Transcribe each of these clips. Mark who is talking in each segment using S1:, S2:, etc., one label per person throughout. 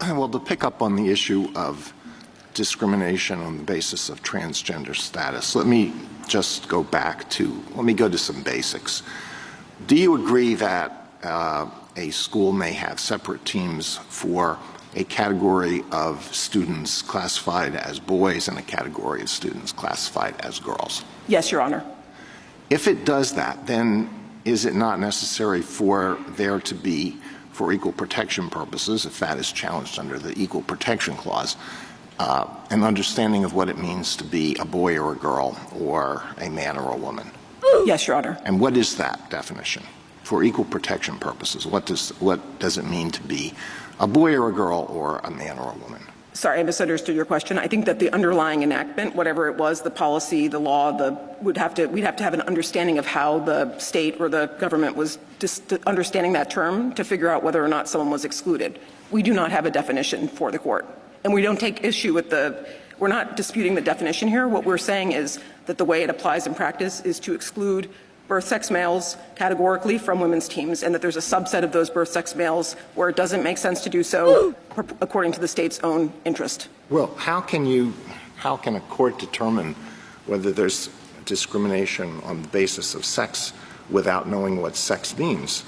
S1: Well, to pick up on the issue of discrimination on the basis of transgender status, let me just go to some basics. Do you agree that a school may have separate teams for a category of students classified as boys and a category of students classified as girls?
S2: Yes, Your Honor.
S1: If it does that, then is it not necessary for there to be, for equal protection purposes, if that is challenged under the Equal Protection Clause, an understanding of what it means to be a boy or a girl or a man or a woman?
S2: Yes, Your Honor.
S1: And what is that definition? For equal protection purposes, what does it mean to be a boy or a girl or a man or a woman?
S2: Sorry, I misunderstood your question. I think that the underlying enactment, whatever it was, the policy, the law, we'd have to have an understanding of how the state or the government was understanding that term to figure out whether or not someone was excluded. We do not have a definition for the court. And we don't take issue with we're not disputing the definition here. What we're saying is that the way it applies in practice is to exclude birth-sex males categorically from women's teams, and that there's a subset of those birth-sex males where it doesn't make sense to do so according to the state's own interest.
S1: Well, how can a court determine whether there's discrimination on the basis of sex without knowing what sex means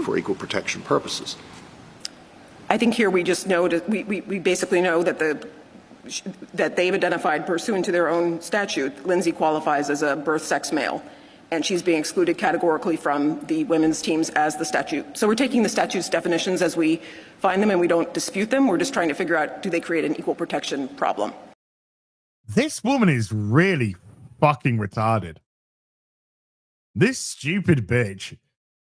S1: for equal protection purposes?
S2: I think here we just know we basically know that that they've identified pursuant to their own statute, Lindsay qualifies as a birth-sex male, and she's being excluded categorically from the women's teams as the statute. So we're taking the statute's definitions as we find them, and we don't dispute them. We're just trying to figure out, do they create an equal protection problem?
S3: This woman is really fucking retarded. This stupid bitch